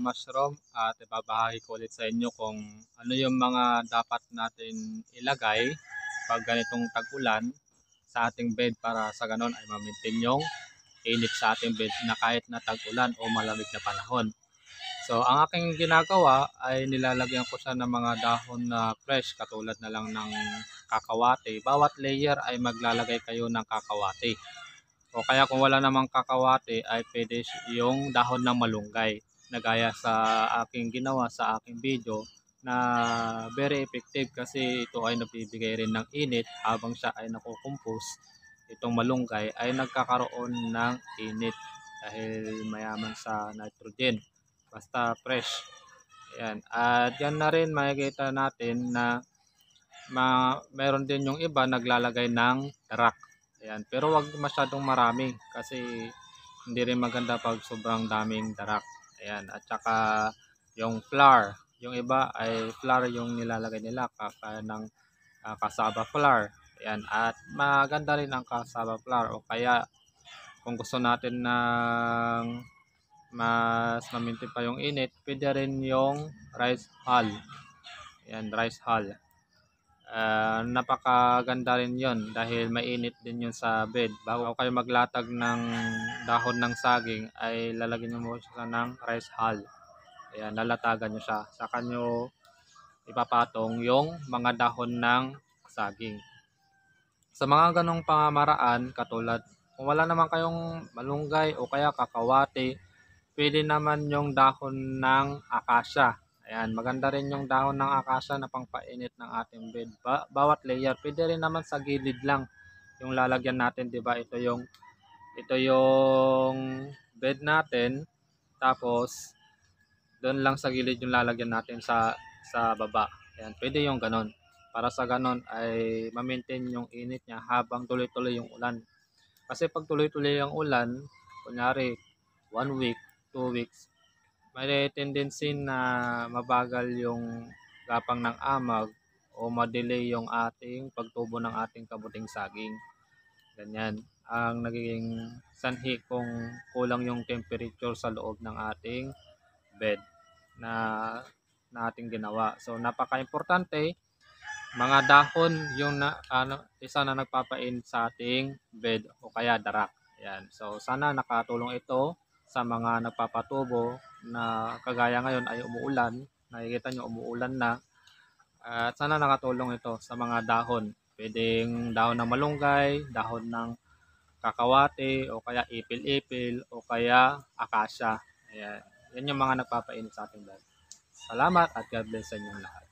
Mushroom at ibabahagi ko ulit sa inyo kung ano yung mga dapat natin ilagay pag ganitong tag-ulan sa ating bed para sa ganon ay ma-maintain yung init sa ating bed na kahit na tag-ulan o malamig na panahon. So ang aking ginagawa ay nilalagyan ko siya ng mga dahon na fresh katulad na lang ng kakawate. Bawat layer ay maglalagay kayo ng kakawate. O kaya kung wala namang kakawate ay pwede yung dahon ng malunggay na gaya sa aking ginawa sa aking video na very effective kasi ito ay nagbibigay rin ng init habang siya ay nakukumpos. Itong malunggay ay nagkakaroon ng init dahil mayaman sa nitrogen. Basta fresh. Ayan. At yan na rin makikita natin na meron din yung iba naglalagay ng darak. Ayan. Pero wag masyadong marami kasi hindi rin maganda pag sobrang daming darak. Ayan. At saka yung flour. Yung iba ay flour yung nilalagay nila kaya ng cassava flour. Ayan. At maganda rin ang cassava flour o kaya kung gusto natin ng mas mamintin pa yung init, pwede rin yung rice hull. Ayan, rice hull. Napakaganda rin yon dahil mainit din yun sa bed. Bago kayo maglatag ng dahon ng saging ay lalagyan nyo mo siya ng rice hull. Ayan, lalatagan nyo siya. Saka nyo ipapatong yung mga dahon ng saging. Sa mga ganong pamamaraan, katulad kung wala naman kayong malunggay o kaya kakawate, pwede naman yung dahon ng akasya. Ayan, maganda rin yung dahon ng akasya na pangpainit ng ating bed. Bawat layer, pwede rin naman sa gilid lang yung lalagyan natin, 'di ba? Ito yung bed natin. Tapos doon lang sa gilid yung lalagyan natin sa baba. Ayan, pwede yung ganon. Para sa ganon ay ma-maintain yung init niya habang tuloy-tuloy yung ulan. Kasi pag tuloy-tuloy yung ulan, kunyari 1 week, 2 weeks, may tendency na mabagal yung gapang ng amag o ma-delay yung ating pagtubo ng ating kabuting saging. Ganyan ang nagiging sanhi kung kulang yung temperature sa loob ng ating bed na, ating ginawa. So napaka-importante, mga dahon yung isa na nagpapainit sa ating bed o kaya darak. Yan. So sana nakatulong ito sa mga nagpapatubo na kagaya ngayon ay umuulan. Nakikita nyo umuulan na. At sana nakatulong ito sa mga dahon. Pwedeng dahon ng malunggay, dahon ng kakawate, o kaya ipil-ipil, o kaya akasya. Ayan. Yan yung mga nagpapainit sa ating bed. Salamat at God bless sa inyong lahat.